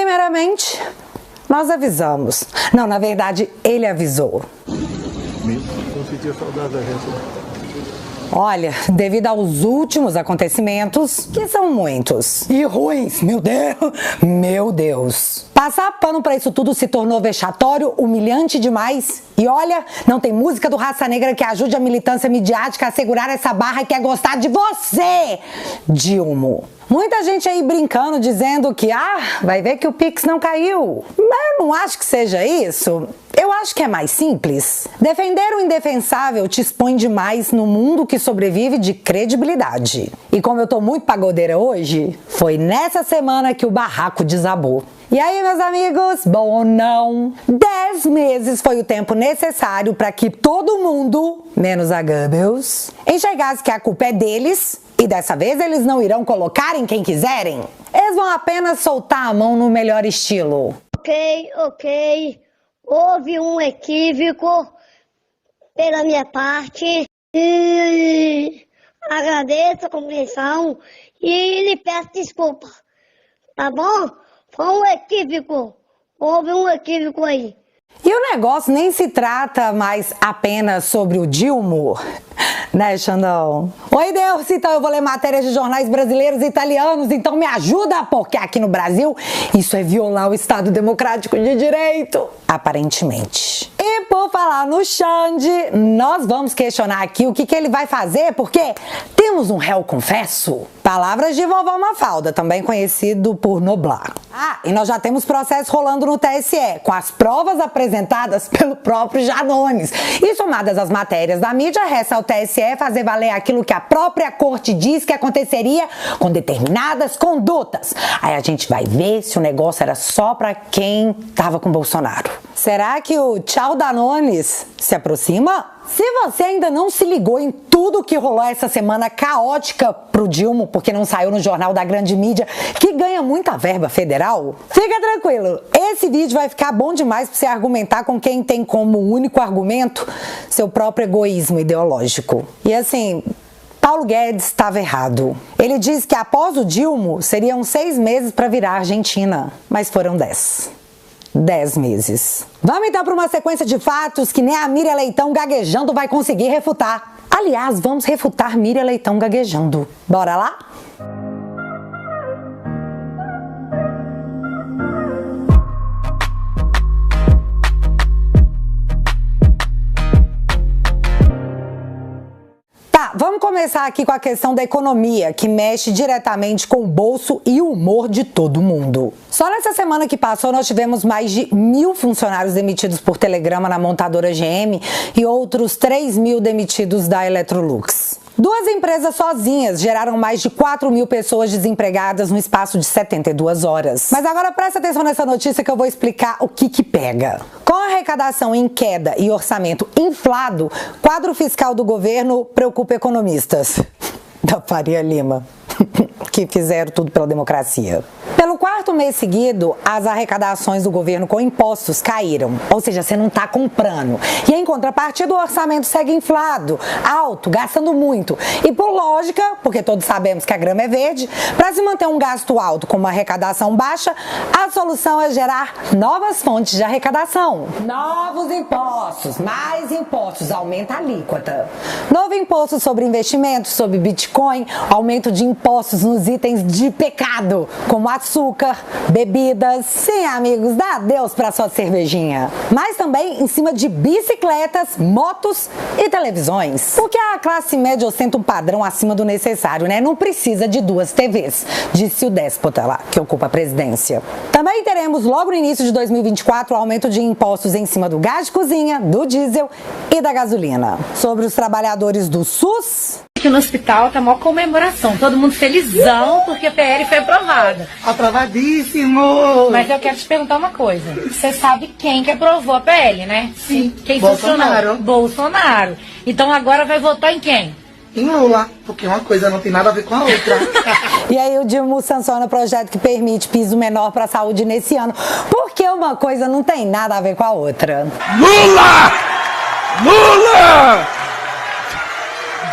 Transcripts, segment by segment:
Primeiramente, nós avisamos. Não, na verdade, ele avisou. Não sentia saudade da gente. Olha, devido aos últimos acontecimentos, que são muitos e ruins, meu Deus. Passar pano pra isso tudo se tornou vexatório, humilhante demais. E olha, não tem música do Raça Negra que ajude a militância midiática a segurar essa barra que é gostar de você, Dilma. Muita gente aí brincando, dizendo que, vai ver que o Pix não caiu. Mas eu não acho que seja isso. Eu acho que é mais simples. Defender o indefensável te expõe demais no mundo que sobrevive de credibilidade. E como eu tô muito pagodeira hoje, foi nessa semana que o barraco desabou. E aí, meus amigos? Bom ou não? 10 meses foi o tempo necessário para que todo mundo, menos a Goebbels, enxergasse que a culpa é deles e dessa vez eles não irão colocar em quem quiserem. Eles vão apenas soltar a mão no melhor estilo. Ok. Houve um equívoco pela minha parte e agradeço a compreensão e lhe peço desculpa, tá bom? Foi um equívoco, houve um equívoco aí. E o negócio nem se trata mais apenas sobre o Dilma, né, Xandão? Oi, Deus, então eu vou ler matérias de jornais brasileiros e italianos, então me ajuda, porque aqui no Brasil isso é violar o Estado Democrático de Direito, aparentemente. E por falar no Xande, nós vamos questionar aqui o que ele vai fazer, porque temos um réu confesso. Palavras de vovó Mafalda, também conhecido por Noblar. E nós já temos processo rolando no TSE, com as provas apresentadas pelo próprio Janones. E somadas as matérias da mídia, resta ao TSE fazer valer aquilo que a própria corte diz que aconteceria com determinadas condutas. Aí a gente vai ver se o negócio era só pra quem tava com Bolsonaro. Será que o tchau Danones se aproxima? Se você ainda não se ligou em tudo que rolou essa semana caótica pro Dilma, porque não saiu no jornal da grande mídia, que ganha muita verba federal, fica tranquilo, esse vídeo vai ficar bom demais pra você argumentar com quem tem como único argumento seu próprio egoísmo ideológico. E assim, Paulo Guedes estava errado. Ele disse que após o Dilma seriam 6 meses para virar Argentina, mas foram 10 meses. Vamos então para uma sequência de fatos que nem a Miriam Leitão gaguejando vai conseguir refutar. Aliás, vamos refutar Miriam Leitão gaguejando. Bora lá? Vamos começar aqui com a questão da economia, que mexe diretamente com o bolso e o humor de todo mundo. Só nessa semana que passou, nós tivemos mais de 1.000 funcionários demitidos por telegrama na montadora GM e outros 3.000 demitidos da Electrolux. 2 empresas sozinhas geraram mais de 4.000 pessoas desempregadas no espaço de 72 horas. Mas agora presta atenção nessa notícia que eu vou explicar o que pega. Com a arrecadação em queda e orçamento inflado, quadro fiscal do governo preocupa economistas. Da Faria Lima, que fizeram tudo pela democracia. Pelo 4º mês seguido, as arrecadações do governo com impostos caíram, ou seja, você não está comprando. E em contrapartida, o orçamento segue inflado, alto, gastando muito. E por lógica, porque todos sabemos que a grama é verde, para se manter um gasto alto com uma arrecadação baixa, a solução é gerar novas fontes de arrecadação. Novos impostos, mais impostos, aumenta a alíquota. Novo imposto sobre investimentos, sobre Bitcoin, aumento de impostos nos itens de pecado, como açúcar, bebidas. Sim, amigos, dá adeus para sua cervejinha. Mas também em cima de bicicletas, motos e televisões. Porque a classe média ostenta um padrão acima do necessário, né? Não precisa de 2 TVs, disse o déspota lá, que ocupa a presidência. Também teremos logo no início de 2024 o aumento de impostos em cima do gás de cozinha, do diesel e da gasolina. Sobre os trabalhadores do SUS... Aqui no hospital tá maior comemoração, todo mundo felizão porque a PL foi aprovada. Aprovadíssimo! Mas eu quero te perguntar uma coisa, você sabe quem que aprovou a PL, né? Sim, quem Bolsonaro. Funcionou? Bolsonaro. Então agora vai votar em quem? Em Lula, porque uma coisa não tem nada a ver com a outra. E aí o Dilma sanciona o projeto que permite piso menor para a saúde nesse ano, porque uma coisa não tem nada a ver com a outra. Lula! Lula!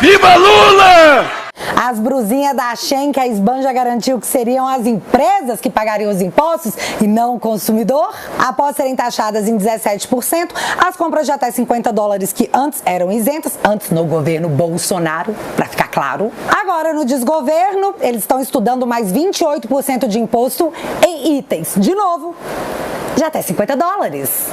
Viva Lula! As brusinhas da Shein que a SBAN já garantiu que seriam as empresas que pagariam os impostos e não o consumidor? Após serem taxadas em 17%, as compras de até $50 que antes eram isentas, antes no governo Bolsonaro, para ficar claro. Agora no desgoverno, eles estão estudando mais 28% de imposto em itens. De novo, de até $50.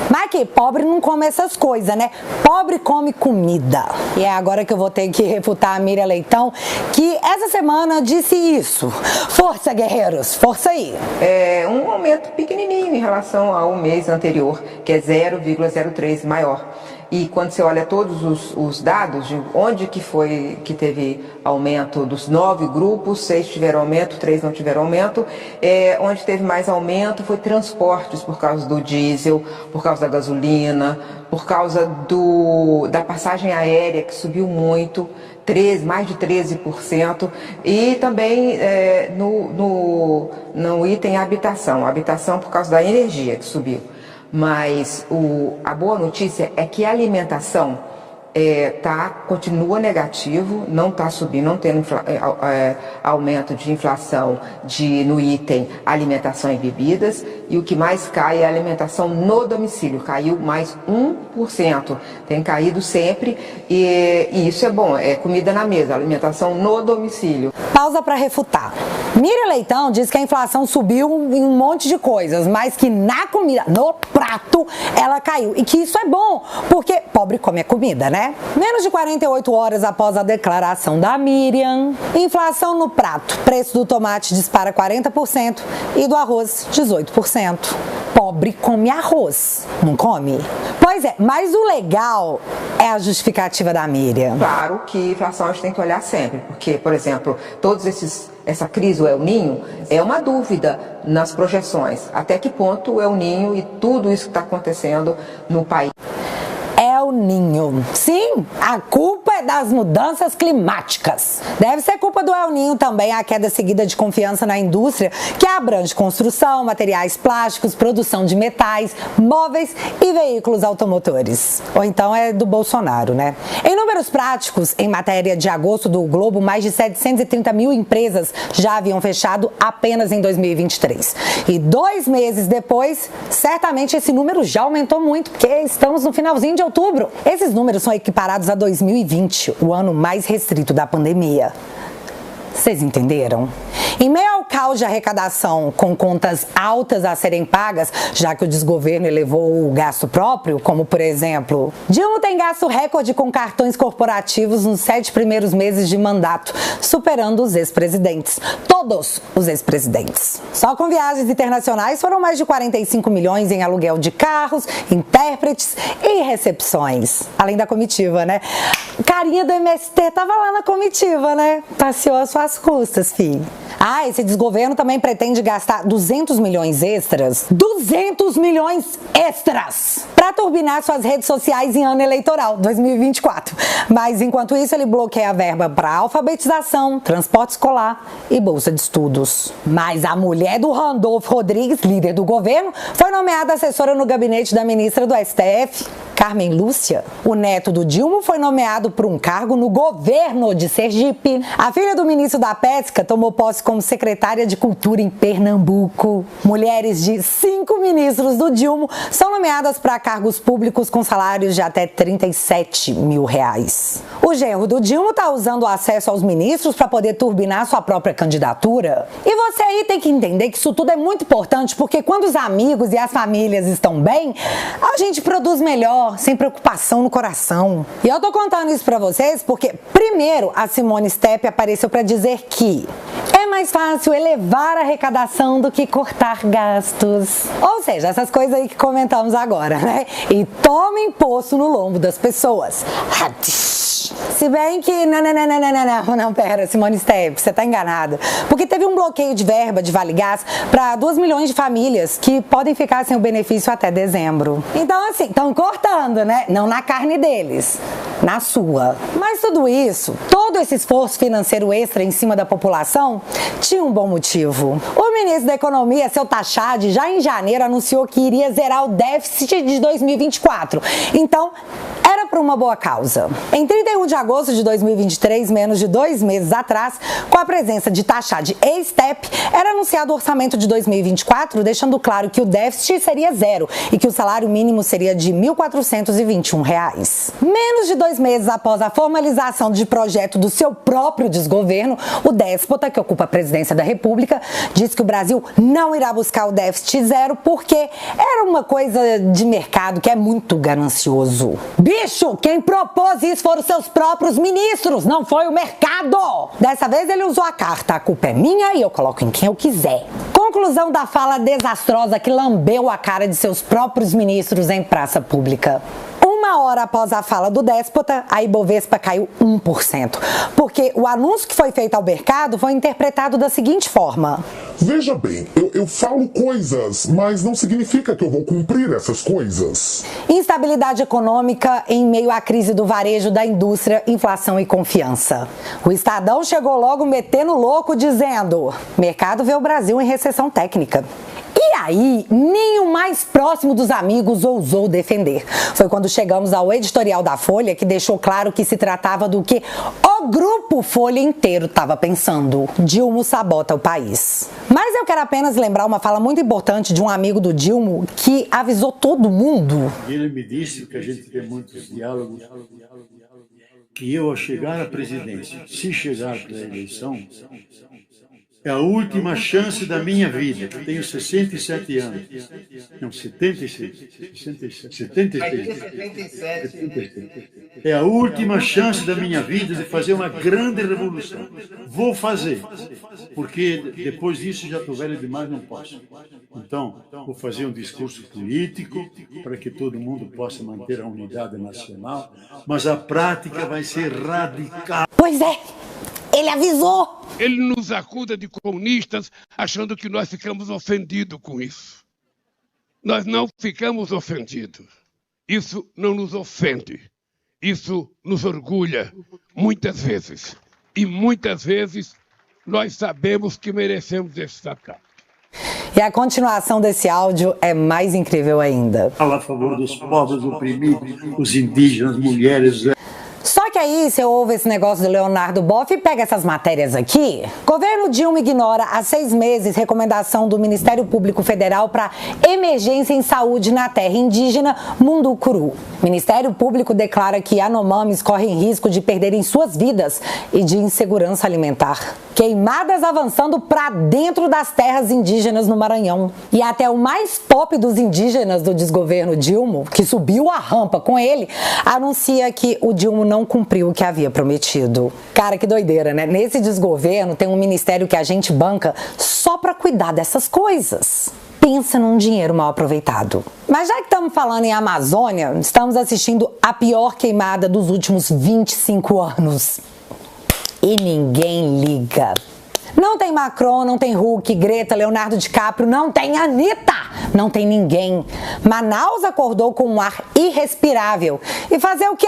Mas que pobre não come essas coisas, né? Pobre come comida. E é agora que eu vou ter que refutar a Miriam Leitão, que essa semana disse isso. Força, guerreiros, força aí. É um aumento pequenininho em relação ao mês anterior, que é 0,03 maior. E quando você olha todos os dados de onde que foi que teve aumento dos 9 grupos, 6 tiveram aumento, 3 não tiveram aumento, onde teve mais aumento foi transportes, por causa do diesel, por causa da gasolina, por causa da passagem aérea, que subiu muito, mais de 13%, e também no item habitação por causa da energia que subiu. Mas a boa notícia é que a alimentação continua negativo, não está subindo, não tendo aumento de inflação no item alimentação e bebidas, e o que mais cai é a alimentação no domicílio, caiu mais 1%, tem caído sempre, e isso é bom, é comida na mesa, alimentação no domicílio. Pausa para refutar. Miriam Leitão diz que a inflação subiu em um monte de coisas, mas que na comida, no prato, ela caiu. E que isso é bom, porque pobre come a comida, né? Menos de 48 horas após a declaração da Miriam, inflação no prato. Preço do tomate dispara 40% e do arroz 18%. Pobre come arroz, não come? Pois é, mas o legal é a justificativa da Miriam. Claro que inflação a gente tem que olhar sempre, porque, por exemplo, essa crise, o El Niño, é uma dúvida nas projeções. Até que ponto o El Niño e tudo isso que está acontecendo no país. El Niño. Sim, a culpa é das mudanças climáticas. Deve ser culpa do El Niño também a queda seguida de confiança na indústria, que abrange construção, materiais plásticos, produção de metais, móveis e veículos automotores. Ou então é do Bolsonaro, né? Em números práticos, em matéria de agosto do Globo, mais de 730 mil empresas já haviam fechado apenas em 2023. E 2 meses depois, certamente esse número já aumentou muito, porque estamos no finalzinho de outubro. Esses números são equiparados a 2020, o ano mais restrito da pandemia. Vocês entenderam? Em meio ao caos de arrecadação, com contas altas a serem pagas, já que o desgoverno elevou o gasto próprio, como por exemplo, Dilma tem gasto recorde com cartões corporativos nos 7 primeiros meses de mandato, superando os ex-presidentes. Todos os ex-presidentes. Só com viagens internacionais foram mais de 45 milhões em aluguel de carros, intérpretes e recepções. Além da comitiva, né? Carinha do MST tava lá na comitiva, né? Passeou às suas custas, filho. Ah, esse desgoverno também pretende gastar 200 milhões extras. 200 milhões extras! Para turbinar suas redes sociais em ano eleitoral, 2024. Mas enquanto isso, ele bloqueia a verba para alfabetização, transporte escolar e bolsa de estudos. Mas a mulher do Randolfo Rodrigues, líder do governo, foi nomeada assessora no gabinete da ministra do STF, Carmen Lúcia. O neto do Dilma foi nomeado para um cargo no governo de Sergipe. A filha do ministro da Pesca tomou posse como secretária de Cultura em Pernambuco. Mulheres de 5 ministros do Dilma são nomeadas para cargos públicos com salários de até R$37 mil. O genro do Dilma está usando o acesso aos ministros para poder turbinar sua própria candidatura. E você aí tem que entender que isso tudo é muito importante, porque quando os amigos e as famílias estão bem, a gente produz melhor, sem preocupação no coração. E eu tô contando isso pra vocês porque, primeiro, a Simone Steppi apareceu pra dizer que é mais fácil elevar a arrecadação do que cortar gastos. Ou seja, essas coisas aí que comentamos agora, né? E toma imposto no lombo das pessoas. Se bem que... Não, pera, Simone Steppi, você tá enganada. Porque teve um bloqueio de verba de Vale Gás para 2 milhões de famílias que podem ficar sem o benefício até dezembro. Então, assim, estão cortando, né? Não na carne deles, na sua. Mas tudo isso, todo esse esforço financeiro extra em cima da população, tinha um bom motivo. O ministro da Economia, seu Tachad, já em janeiro anunciou que iria zerar o déficit de 2024. Então, era para uma boa causa. Em 31 de agosto de 2023, menos de 2 meses atrás, com a presença de Taxá de ex-TEP, era anunciado o orçamento de 2024, deixando claro que o déficit seria zero e que o salário mínimo seria de R$ 1.421. Menos de 2 meses após a formalização de projeto do seu próprio desgoverno, o déspota, que ocupa a presidência da República, disse que o Brasil não irá buscar o déficit zero porque era uma coisa de mercado que é muito ganancioso. Bicho, quem propôs isso foram seus próprios ministros, não foi o mercado. Dessa vez ele usou a carta, a culpa é minha e eu coloco em quem eu quiser. Conclusão da fala desastrosa que lambeu a cara de seus próprios ministros em praça pública. 1 hora após a fala do déspota, a Ibovespa caiu 1%, porque o anúncio que foi feito ao mercado foi interpretado da seguinte forma: veja bem, eu falo coisas, mas não significa que eu vou cumprir essas coisas. Instabilidade econômica em meio à crise do varejo, da indústria, inflação e confiança. O Estadão chegou logo metendo louco dizendo: mercado vê o Brasil em recessão técnica. E aí, nem o mais próximo dos amigos ousou defender. Foi quando chegamos ao editorial da Folha que deixou claro que se tratava do que o grupo Folha inteiro estava pensando. Dilma sabota o país. Mas eu quero apenas lembrar uma fala muito importante de um amigo do Dilma que avisou todo mundo. Ele me disse que a gente tem muitos diálogos, que eu, ao chegar à presidência, se chegar para a eleição, é a última chance da minha vida. Tenho 67 anos. Não, 76. 77. É a última chance da minha vida de fazer uma grande revolução. Vou fazer. Porque depois disso já estou velho demais, não posso. Então, vou fazer um discurso político para que todo mundo possa manter a unidade nacional. Mas a prática vai ser radical. Pois é. Ele avisou! Ele nos acusa de comunistas, achando que nós ficamos ofendidos com isso. Nós não ficamos ofendidos. Isso não nos ofende. Isso nos orgulha, muitas vezes. E muitas vezes nós sabemos que merecemos esse ataque. E a continuação desse áudio é mais incrível ainda. Fala a favor dos povos oprimidos, os indígenas, mulheres. Só que aí você ouve esse negócio do Leonardo Boff e pega essas matérias aqui. Governo Dilma ignora há 6 meses recomendação do Ministério Público Federal para emergência em saúde na terra indígena Munducuru. Ministério Público declara que Yanomamis correm risco de perderem suas vidas e de insegurança alimentar. Queimadas avançando para dentro das terras indígenas no Maranhão. E até o mais pop dos indígenas do desgoverno Dilma, que subiu a rampa com ele, anuncia que o Dilma não cumpriu o que havia prometido. Cara, que doideira, né? Nesse desgoverno tem um ministério que a gente banca só para cuidar dessas coisas. Pensa num dinheiro mal aproveitado. Mas já que estamos falando em Amazônia, estamos assistindo a pior queimada dos últimos 25 anos. E ninguém liga. Não tem Macron, não tem Hulk, Greta, Leonardo DiCaprio, não tem Anitta, não tem ninguém. Manaus acordou com um ar irrespirável. E fazer o quê?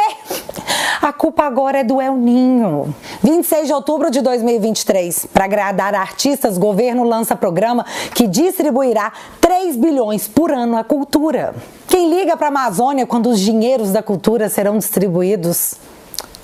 A culpa agora é do El Ninho. 26 de outubro de 2023, para agradar artistas, governo lança programa que distribuirá 3 bilhões por ano à cultura. Quem liga para a Amazônia quando os dinheiros da cultura serão distribuídos?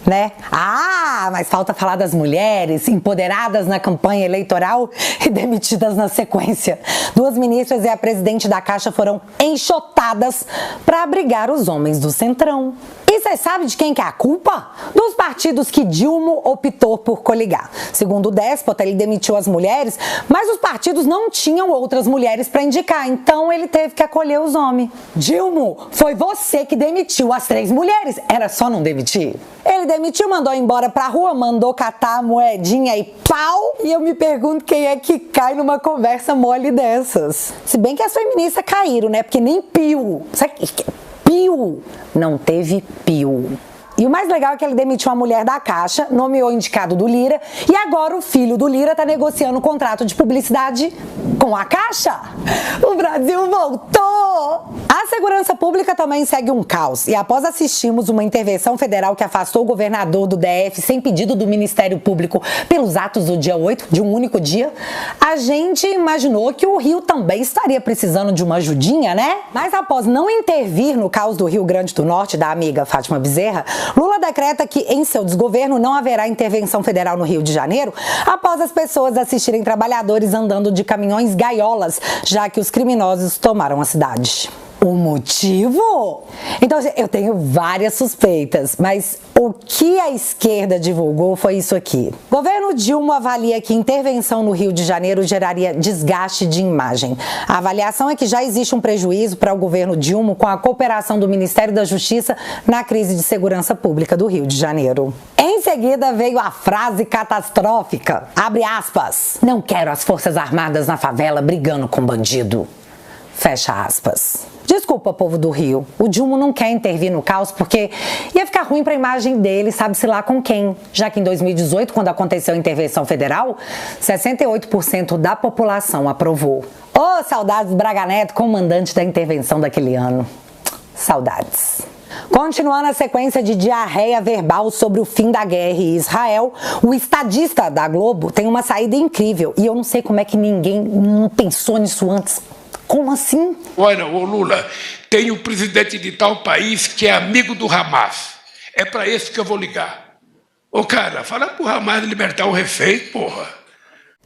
Né? Ah, mas falta falar das mulheres empoderadas na campanha eleitoral e demitidas na sequência. 2 ministras e a presidente da Caixa foram enxotadas para abrigar os homens do Centrão. E você sabe de quem que é a culpa? Dos partidos que Dilma optou por coligar. Segundo o déspota, ele demitiu as mulheres, mas os partidos não tinham outras mulheres para indicar, então ele teve que acolher os homens. Dilma, foi você que demitiu as 3 mulheres, era só não demitir. Ele demitiu, mandou embora pra rua, mandou catar a moedinha e pau. E eu me pergunto quem é que cai numa conversa mole dessas. Se bem que as feministas caíram, né? Porque nem pio. Sabe que pio? Não teve pio. E o mais legal é que ele demitiu a mulher da Caixa, nomeou o indicado do Lira e agora o filho do Lira tá negociando um contrato de publicidade com a Caixa. O Brasil voltou! A segurança pública também segue um caos e após assistirmos uma intervenção federal que afastou o governador do DF sem pedido do Ministério Público pelos atos do dia 8, de um único dia, a gente imaginou que o Rio também estaria precisando de uma ajudinha, né? Mas após não intervir no caos do Rio Grande do Norte, da amiga Fátima Bezerra, Lula decreta que em seu desgoverno não haverá intervenção federal no Rio de Janeiro após as pessoas assistirem trabalhadores andando de caminhões gaiolas, já que os criminosos tomaram a cidade. O motivo? Então, eu tenho várias suspeitas, mas o que a esquerda divulgou foi isso aqui. O governo Dilma avalia que intervenção no Rio de Janeiro geraria desgaste de imagem. A avaliação é que já existe um prejuízo para o governo Dilma com a cooperação do Ministério da Justiça na crise de segurança pública do Rio de Janeiro. Em seguida veio a frase catastrófica, abre aspas, não quero as Forças Armadas na favela brigando com bandido. Fecha aspas. Desculpa, povo do Rio, o Dilma não quer intervir no caos porque ia ficar ruim para a imagem dele, sabe-se lá com quem. Já que em 2018, quando aconteceu a intervenção federal, 68% da população aprovou. Ô, saudades do Braga Neto, comandante da intervenção daquele ano. Saudades. Continuando a sequência de diarreia verbal sobre o fim da guerra em Israel, o estadista da Globo tem uma saída incrível e eu não sei como é que ninguém não pensou nisso antes. Como assim? Olha, ô Lula, tem o presidente de tal país que é amigo do Hamas. É para esse que eu vou ligar. Ô cara, fala pro Hamas libertar o refém, porra.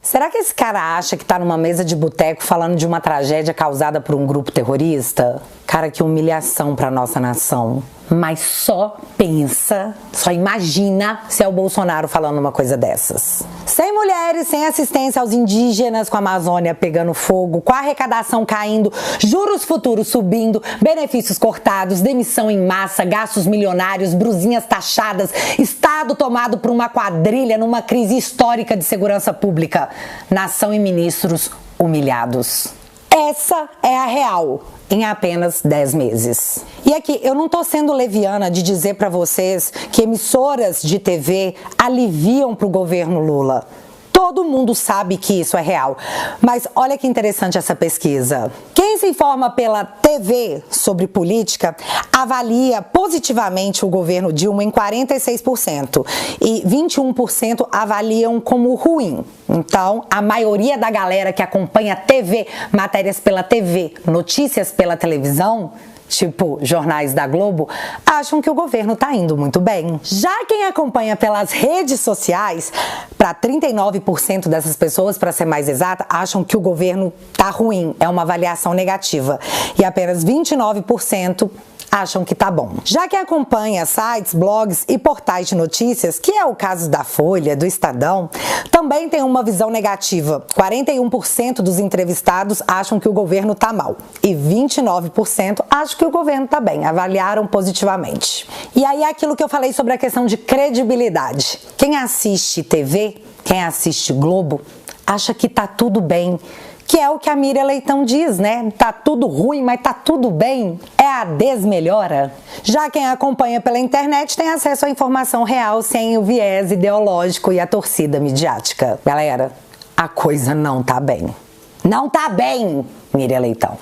Será que esse cara acha que tá numa mesa de boteco falando de uma tragédia causada por um grupo terrorista? Cara, que humilhação pra nossa nação. Mas só pensa, só imagina se é o Bolsonaro falando uma coisa dessas. Sem mulheres, sem assistência aos indígenas, com a Amazônia pegando fogo, com a arrecadação caindo, juros futuros subindo, benefícios cortados, demissão em massa, gastos milionários, brusinhas taxadas, Estado tomado por uma quadrilha numa crise histórica de segurança pública, nação e ministros humilhados. Essa é a real. Em apenas 10 meses. E aqui, eu não tô sendo leviana de dizer para vocês que emissoras de TV aliviam pro governo Lula. Todo mundo sabe que isso é real. Mas olha que interessante essa pesquisa. Quem se informa pela TV sobre política avalia positivamente o governo Dilma em 46% e 21% avaliam como ruim. Então, a maioria da galera que acompanha TV, matérias pela TV, notícias pela televisão, tipo jornais da Globo, acham que o governo tá indo muito bem. Já quem acompanha pelas redes sociais, para 39% dessas pessoas, para ser mais exata, acham que o governo tá ruim, é uma avaliação negativa. E apenas 29% acham que tá bom. Já quem acompanha sites, blogs e portais de notícias, que é o caso da Folha, do Estadão, também tem uma visão negativa. 41% dos entrevistados acham que o governo tá mal e 29% acham que o governo tá bem, avaliaram positivamente. E aí é aquilo que eu falei sobre a questão de credibilidade. Quem assiste TV, quem assiste Globo, acha que tá tudo bem. Que é o que a Miriam Leitão diz, né? Tá tudo ruim, mas tá tudo bem. É a desmelhora. Já quem acompanha pela internet tem acesso à informação real sem o viés ideológico e a torcida midiática. Galera, a coisa não tá bem. Não tá bem, Miriam Leitão.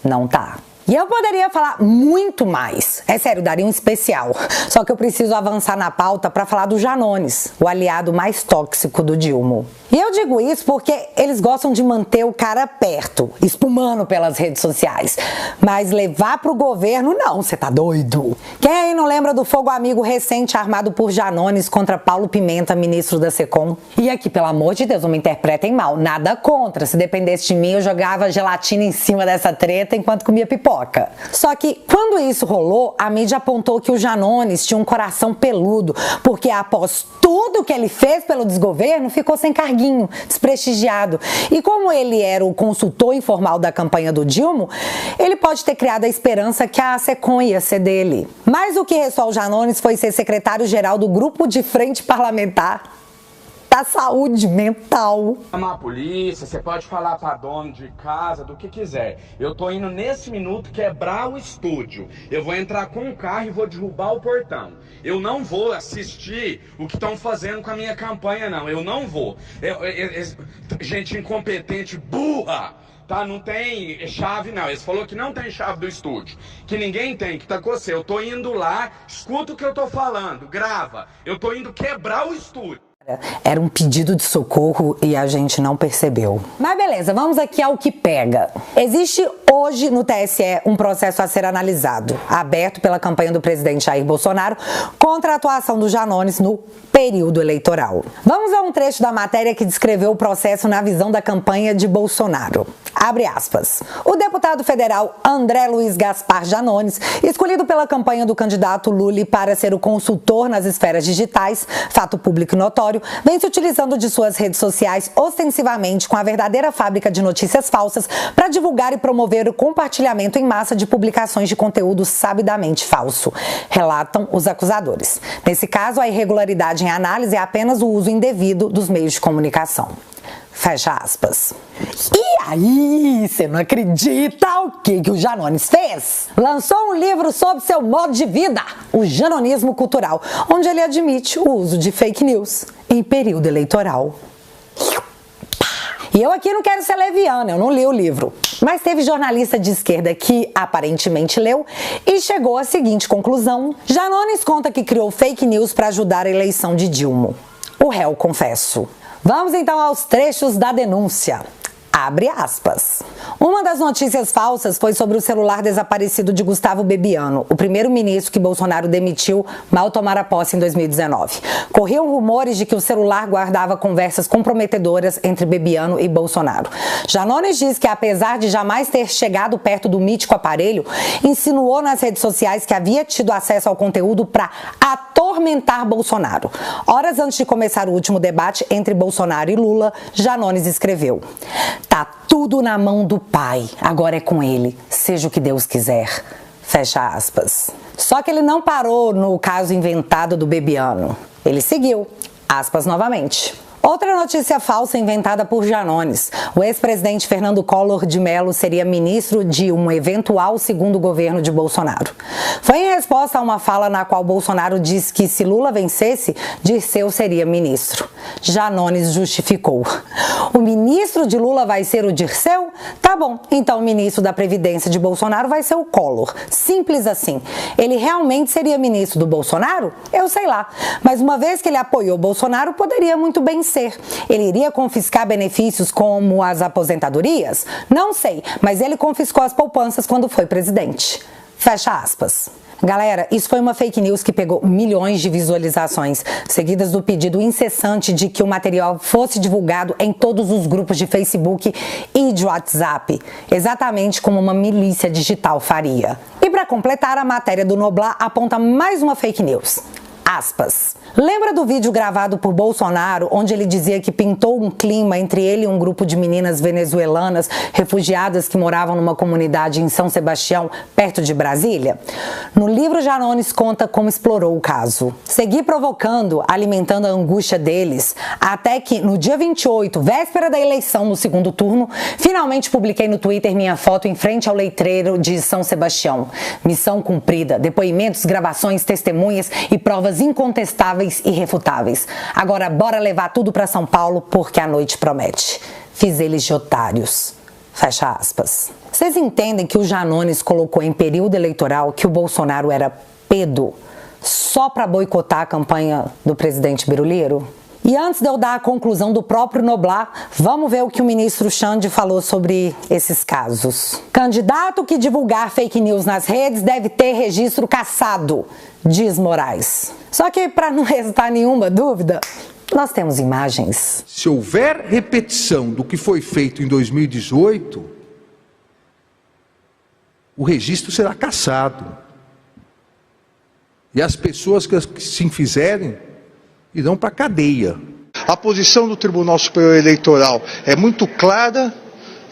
Não tá. E eu poderia falar muito mais. É sério, daria um especial. Só que eu preciso avançar na pauta para falar do Janones, o aliado mais tóxico do Dilma. E eu digo isso porque eles gostam de manter o cara perto, espumando pelas redes sociais. Mas levar pro governo, não, você tá doido? Quem aí não lembra do fogo amigo recente armado por Janones contra Paulo Pimenta, ministro da Secom? E aqui, pelo amor de Deus, não me interpretem mal, nada contra. Se dependesse de mim, eu jogava gelatina em cima dessa treta enquanto comia pipoca. Só que quando isso rolou, a mídia apontou que o Janones tinha um coração peludo, porque após tudo que ele fez pelo desgoverno, ficou sem carguinho, desprestigiado. E como ele era o consultor informal da campanha do Dilma, ele pode ter criado a esperança que a Secom ia ser dele. Mas o que restou ao Janones foi ser secretário-geral do Grupo de Frente Parlamentar da Saúde Mental. Chamar a polícia, você pode falar pra dono de casa, do que quiser. Eu tô indo nesse minuto quebrar o estúdio. Eu vou entrar com o carro e vou derrubar o portão. Eu não vou assistir o que estão fazendo com a minha campanha, não. Eu não vou. Gente incompetente, burra, tá? Não tem chave, não. Eles falou que não tem chave do estúdio, que ninguém tem, que tá com você. Eu tô indo lá, escuta o que eu tô falando, grava. Eu tô indo quebrar o estúdio. Era um pedido de socorro e a gente não percebeu. Mas beleza, vamos aqui ao que pega. Existe hoje no TSE um processo a ser analisado, aberto pela campanha do presidente Jair Bolsonaro contra a atuação do Janones no período eleitoral. Vamos a um trecho da matéria que descreveu o processo na visão da campanha de Bolsonaro. Abre aspas. O deputado federal André Luiz Gaspar Janones, escolhido pela campanha do candidato Lula para ser o consultor nas esferas digitais, fato público e notório, vem se utilizando de suas redes sociais ostensivamente com a verdadeira fábrica de notícias falsas para divulgar e promover o compartilhamento em massa de publicações de conteúdo sabidamente falso, relatam os acusadores. Nesse caso, a irregularidade em análise é apenas o uso indevido dos meios de comunicação. Fecha aspas. E aí, você não acredita o que o Janones fez? Lançou um livro sobre seu modo de vida, o Janonismo Cultural, onde ele admite o uso de fake news em período eleitoral. E eu aqui não quero ser leviana, eu não li o livro. Mas teve jornalista de esquerda que aparentemente leu e chegou à seguinte conclusão. Janones conta que criou fake news para ajudar a eleição de Dilma. O réu confesso. Vamos então aos trechos da denúncia. Abre aspas. Uma das notícias falsas foi sobre o celular desaparecido de Gustavo Bebiano, o primeiro-ministro que Bolsonaro demitiu mal tomara posse em 2019. Corriam rumores de que o celular guardava conversas comprometedoras entre Bebiano e Bolsonaro. Janones diz que, apesar de jamais ter chegado perto do mítico aparelho, insinuou nas redes sociais que havia tido acesso ao conteúdo para atormentar Bolsonaro. Horas antes de começar o último debate entre Bolsonaro e Lula, Janones escreveu: "Tá tudo na mão do Pai, agora é com ele, seja o que Deus quiser." Fecha aspas. Só que ele não parou no caso inventado do Bebiano. Ele seguiu. Aspas novamente. Outra notícia falsa inventada por Janones. O ex-presidente Fernando Collor de Mello seria ministro de um eventual segundo governo de Bolsonaro. Foi em resposta a uma fala na qual Bolsonaro disse que se Lula vencesse, Dirceu seria ministro. Janones justificou. O ministro de Lula vai ser o Dirceu? Tá bom, então o ministro da Previdência de Bolsonaro vai ser o Collor. Simples assim. Ele realmente seria ministro do Bolsonaro? Eu sei lá. Mas uma vez que ele apoiou Bolsonaro, poderia muito bem ser. Ele iria confiscar benefícios como as aposentadorias? Não sei, mas ele confiscou as poupanças quando foi presidente. Fecha aspas. Galera, isso foi uma fake news que pegou milhões de visualizações, seguidas do pedido incessante de que o material fosse divulgado em todos os grupos de Facebook e de WhatsApp, exatamente como uma milícia digital faria. E para completar, a matéria do Noblar aponta mais uma fake news. Aspas. Lembra do vídeo gravado por Bolsonaro, onde ele dizia que pintou um clima entre ele e um grupo de meninas venezuelanas refugiadas que moravam numa comunidade em São Sebastião, perto de Brasília? No livro, Janones conta como explorou o caso. Segui provocando, alimentando a angústia deles, até que no dia 28, véspera da eleição no segundo turno, finalmente publiquei no Twitter minha foto em frente ao letreiro de São Sebastião. Missão cumprida, depoimentos, gravações, testemunhas e provas incontestáveis e irrefutáveis. Agora bora levar tudo para São Paulo porque a noite promete. Fiz eles de otários. Fecha aspas. Vocês entendem que o Janones colocou em período eleitoral que o Bolsonaro era pedo só para boicotar a campanha do presidente Biruliro? E antes de eu dar a conclusão do próprio Noblar, vamos ver o que o ministro Xande falou sobre esses casos. Candidato que divulgar fake news nas redes deve ter registro cassado, diz Moraes. Só que, para não restar nenhuma dúvida, nós temos imagens. Se houver repetição do que foi feito em 2018, o registro será cassado. E as pessoas que assim fizerem irão para a cadeia. A posição do Tribunal Superior Eleitoral é muito clara,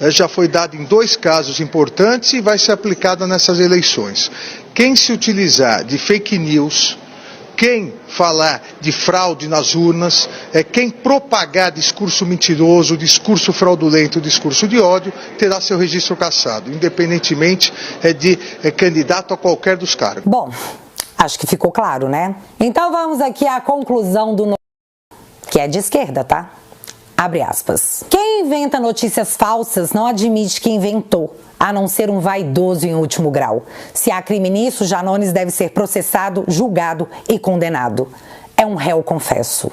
já foi dada em 2 casos importantes e vai ser aplicada nessas eleições. Quem se utilizar de fake news, quem falar de fraude nas urnas, quem propagar discurso mentiroso, discurso fraudulento, discurso de ódio, terá seu registro cassado, independentemente de candidato a qualquer dos cargos. Bom, acho que ficou claro, né? Então vamos aqui à conclusão do que é de esquerda, tá? Abre aspas. Quem inventa notícias falsas não admite que inventou, a não ser um vaidoso em último grau. Se há crime nisso, Janones deve ser processado, julgado e condenado. É um réu confesso.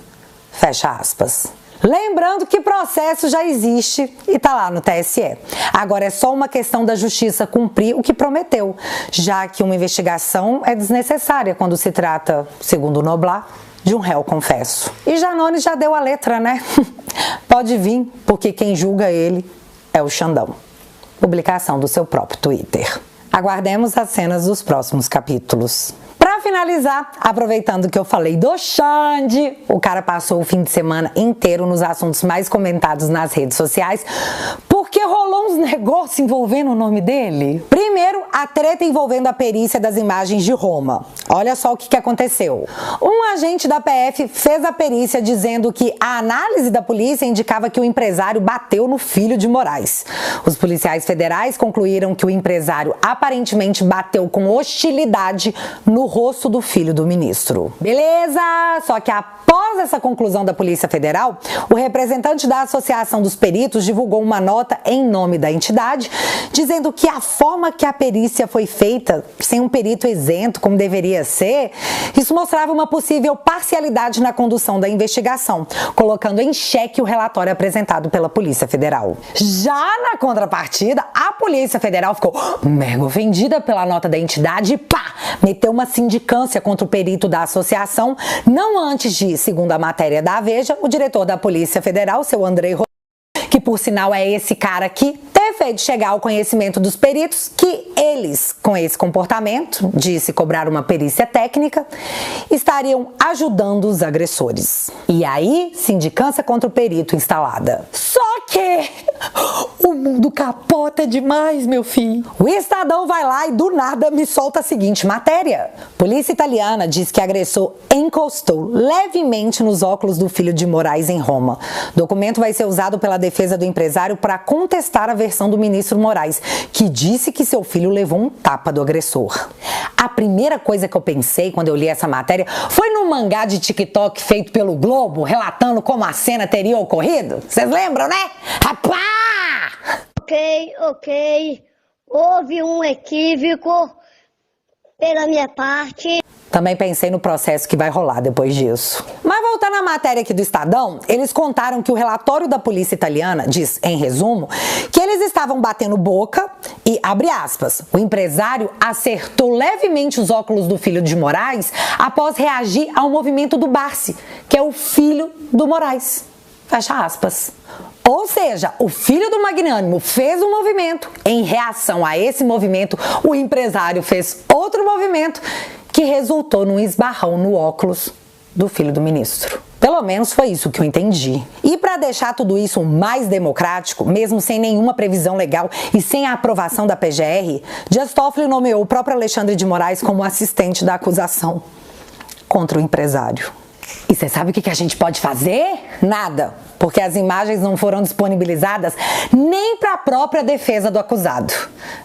Fecha aspas. Lembrando que processo já existe e tá lá no TSE. Agora é só uma questão da justiça cumprir o que prometeu, já que uma investigação é desnecessária quando se trata, segundo Noblar, de um réu confesso. E Janones já deu a letra, né? Pode vir, porque quem julga ele é o Xandão. Publicação do seu próprio Twitter. Aguardemos as cenas dos próximos capítulos. Para finalizar, aproveitando que eu falei do Xande, o cara passou o fim de semana inteiro nos assuntos mais comentados nas redes sociais, porque rolou uns negócios envolvendo o nome dele. Primeiro, a treta envolvendo a perícia das imagens de Roma. Olha só o que aconteceu. Um agente da PF fez a perícia dizendo que a análise da polícia indicava que o empresário bateu no filho de Moraes. Os policiais federais concluíram que o empresário aparentemente bateu com hostilidade no rosto do filho do ministro. Beleza! Só que após essa conclusão da Polícia Federal, o representante da Associação dos Peritos divulgou uma nota em nome da entidade, dizendo que a forma que a perícia foi feita, sem um perito isento, como deveria ser, isso mostrava uma possível parcialidade na condução da investigação, colocando em xeque o relatório apresentado pela Polícia Federal. Já na contrapartida, a Polícia Federal ficou mega ofendida pela nota da entidade e meteu uma sindicância contra o perito da associação, não antes de, segundo a matéria da Veja, o diretor da Polícia Federal, seu Andrei, que por sinal é esse cara aqui, ter feito chegar ao conhecimento dos peritos que eles, com esse comportamento de se cobrar uma perícia técnica, estariam ajudando os agressores. E aí, sindicância contra o perito instalada. Só que o mundo capota demais, meu filho. O Estadão vai lá e do nada me solta a seguinte matéria. Polícia italiana diz que agressor encostou levemente nos óculos do filho de Moraes em Roma. O documento vai ser usado pela defesa do empresário para contestar a versão do ministro Moraes, que disse que seu filho levou um tapa do agressor. A primeira coisa que eu pensei quando eu li essa matéria foi no mangá de TikTok feito pelo Globo, relatando como a cena teria ocorrido. Vocês lembram, né? Rapá! Ok. Houve um equívoco pela minha parte. Também pensei no processo que vai rolar depois disso. Mas voltando à matéria aqui do Estadão, eles contaram que o relatório da polícia italiana diz, em resumo, que eles estavam batendo boca e, abre aspas, o empresário acertou levemente os óculos do filho de Moraes após reagir ao movimento do Barsi, que é o filho do Moraes. Fecha aspas. Ou seja, o filho do magnânimo fez um movimento, em reação a esse movimento, o empresário fez outro movimento que resultou num esbarrão no óculos do filho do ministro. Pelo menos foi isso que eu entendi. E para deixar tudo isso mais democrático, mesmo sem nenhuma previsão legal e sem a aprovação da PGR, Dias Toffoli nomeou o próprio Alexandre de Moraes como assistente da acusação contra o empresário. E você sabe o que a gente pode fazer? Nada, porque as imagens não foram disponibilizadas nem para a própria defesa do acusado.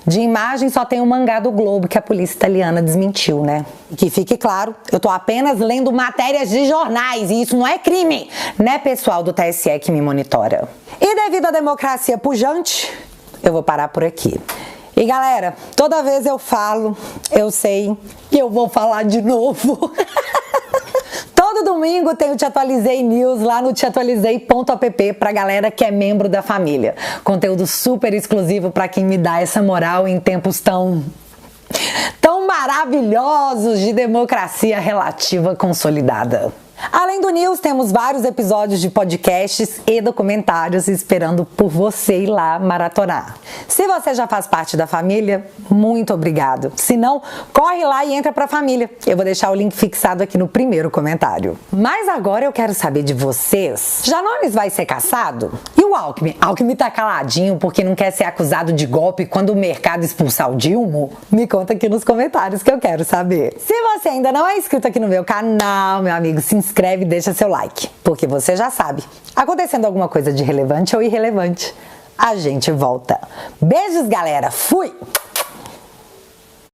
De imagem só tem o mangá do Globo que a polícia italiana desmentiu, né? E que fique claro, eu tô apenas lendo matérias de jornais e isso não é crime, né, pessoal do TSE que me monitora. E devido à democracia pujante, eu vou parar por aqui. E galera, toda vez eu falo, eu sei que eu vou falar de novo. Todo domingo tem o Te Atualizei News lá no teatualizei.app pra galera que é membro da família. Conteúdo super exclusivo pra quem me dá essa moral em tempos tão maravilhosos de democracia relativa consolidada. Além do News, temos vários episódios de podcasts e documentários esperando por você ir lá maratonar. Se você já faz parte da família, muito obrigado. Se não, corre lá e entra pra família. Eu vou deixar o link fixado aqui no primeiro comentário. Mas agora eu quero saber de vocês. Janones vai ser caçado? E o Alckmin? Alckmin tá caladinho porque não quer ser acusado de golpe quando o mercado expulsar o Dilma? Me conta aqui nos comentários que eu quero saber. Se você ainda não é inscrito aqui no meu canal, meu amigo, se inscreve e deixa seu like, porque você já sabe, acontecendo alguma coisa de relevante ou irrelevante, a gente volta. Beijos, galera! Fui!